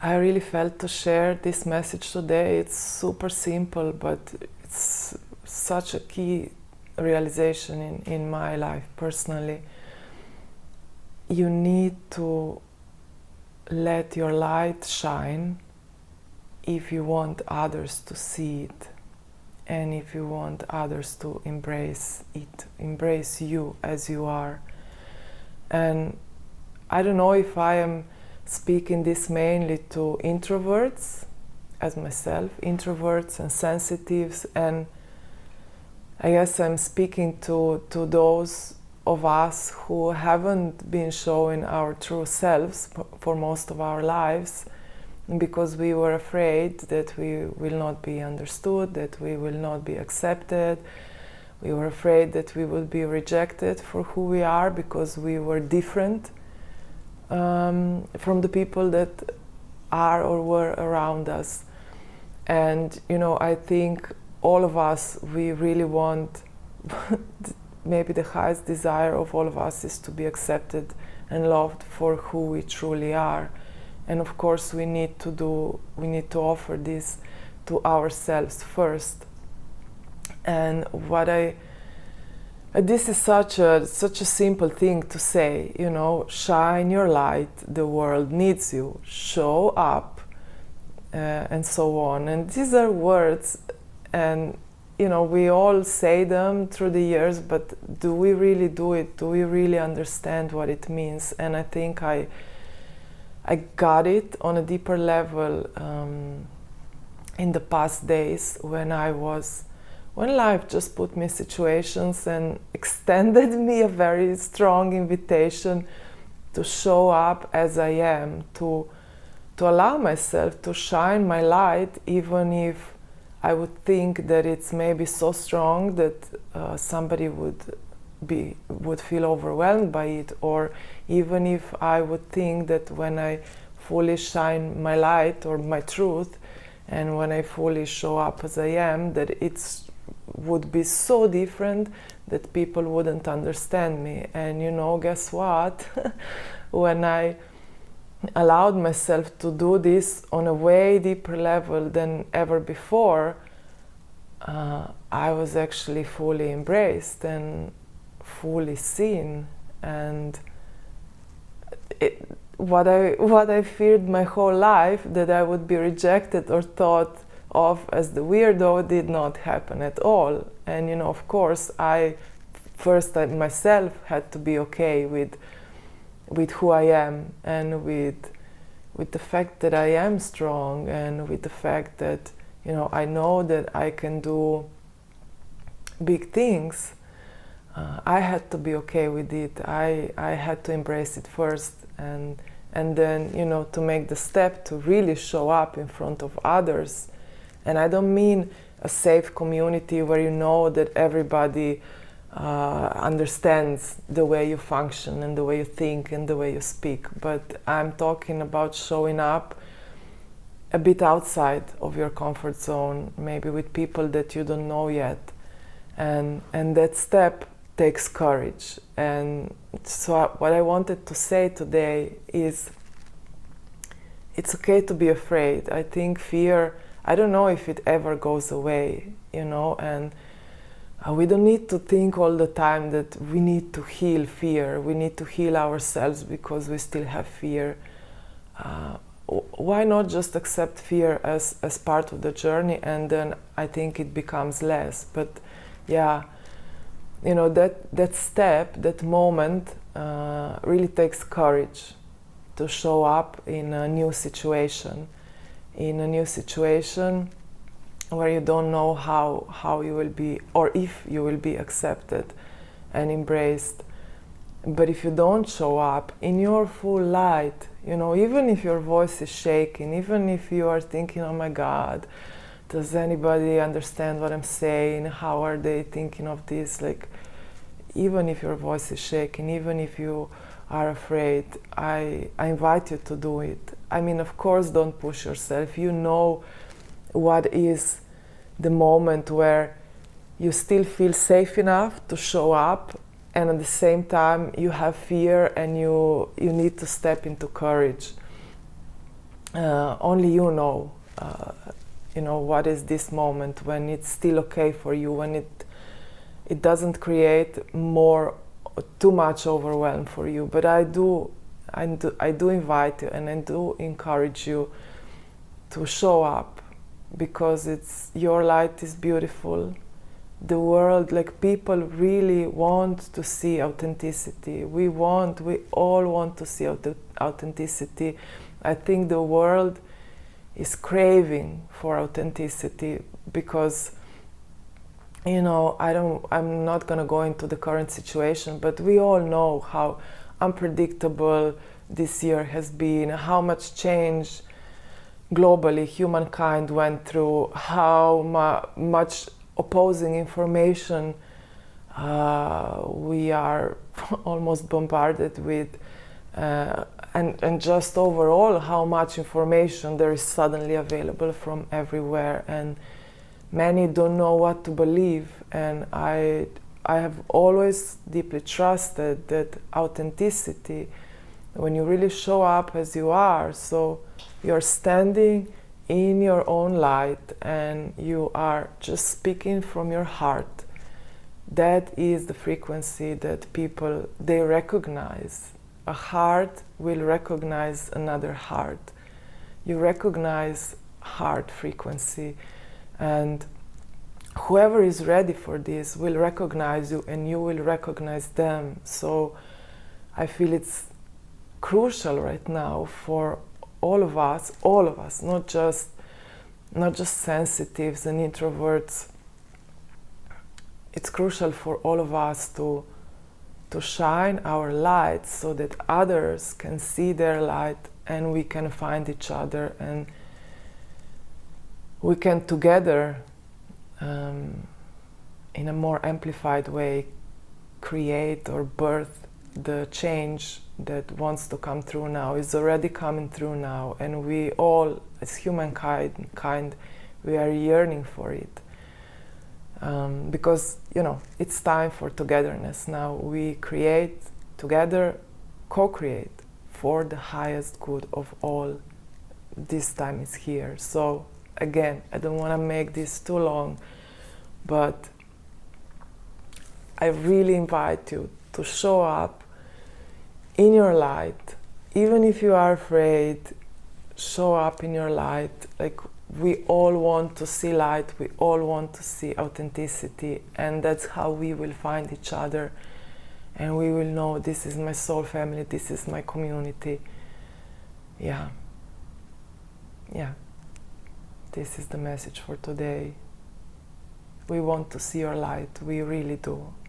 I really felt to share this message today. It's super simple, but it's such a key realization in my life personally. You need to let your light shine if you want others to see it, and if you want others to embrace it, embrace you as you are. And I don't know if I am speaking this mainly to introverts as myself, introverts and sensitives, and I guess I'm speaking to those of us who haven't been showing our true selves for most of our lives, because we were afraid that we will not be understood, that we will not be accepted. We were afraid that we would be rejected for who we are because we were different from the people that are or were around us. And I think all of us, we really want maybe the highest desire of all of us is to be accepted and loved for who we truly are. And of course we need to offer this to ourselves first. And this is such a simple thing to say, shine your light, the world needs you, show up, and so on. And these are words, and we all say them through the years, but do we really do it? Do we really understand what it means? And I think I got it on a deeper level in the past days when life just put me in situations and extended me a very strong invitation to show up as I am, to allow myself to shine my light, even if I would think that it's maybe so strong that somebody would feel overwhelmed by it, or even if I would think that when I fully shine my light or my truth, and when I fully show up as I am, that would be so different that people wouldn't understand me. And guess what? When I allowed myself to do this on a way deeper level than ever before, I was actually fully embraced and fully seen. And what I feared my whole life, that I would be rejected or thought of as the weirdo, did not happen at all. And of course I myself had to be okay with who I am, and with the fact that I am strong, and with the fact that I know that I can do big things. I had to be okay with it. I had to embrace it first, and then to make the step to really show up in front of others. And I don't mean a safe community where you know that everybody understands the way you function and the way you think and the way you speak, but I'm talking about showing up a bit outside of your comfort zone, maybe with people that you don't know yet, and that step takes courage. And so what I wanted to say today is, it's okay to be afraid. I think fear, I don't know if it ever goes away, and we don't need to think all the time that we need to heal fear, we need to heal ourselves because we still have fear. Why not just accept fear as part of the journey, and then I think it becomes less. But yeah, that step, that moment really takes courage to show up in a new situation. Where you don't know how you will be, or if you will be accepted and embraced. But if you don't show up in your full light, even if your voice is shaking, even if you are thinking, oh my God, does anybody understand what I'm saying? How are they thinking of this? Like, even if your voice is shaking, even if you are afraid, I invite you to do it. I mean, of course, don't push yourself. What is the moment where you still feel safe enough to show up, and at the same time you have fear and you need to step into courage. only you know, what is this moment when it's still okay for you, when it doesn't create too much overwhelm for you. But I do invite you, and I do encourage you to show up, because your light is beautiful. The world, like, people really want to see authenticity. We all want to see authenticity. I think the world is craving for authenticity, because I'm not going to go into the current situation, but we all know how unpredictable this year has been, how much change globally humankind went through, how much opposing information we are almost bombarded with, and just overall how much information there is suddenly available from everywhere, and many don't know what to believe. And I have always deeply trusted that authenticity, when you really show up as you are, so you're standing in your own light and you are just speaking from your heart, that is the frequency that people, they recognize. A heart will recognize another heart. You recognize heart frequency, and whoever is ready for this will recognize you, and you will recognize them. So I feel it's crucial right now for all of us, not just sensitives and introverts. It's crucial for all of us to shine our light, so that others can see their light, and we can find each other, and we can together, in a more amplified way, create or birth the change that wants to come through now, is already coming through now, and we all, as humankind, we are yearning for it. Because, it's time for togetherness now. We create together, co-create for the highest good of all. This time is here. So again, I don't want to make this too long, but I really invite you to show up in your light. Even if you are afraid, show up in your light. Like, we all want to see light, we all want to see authenticity, and that's how we will find each other, and we will know, this is my soul family, this is my community. Yeah, this is the message for today. We want to see your light, we really do.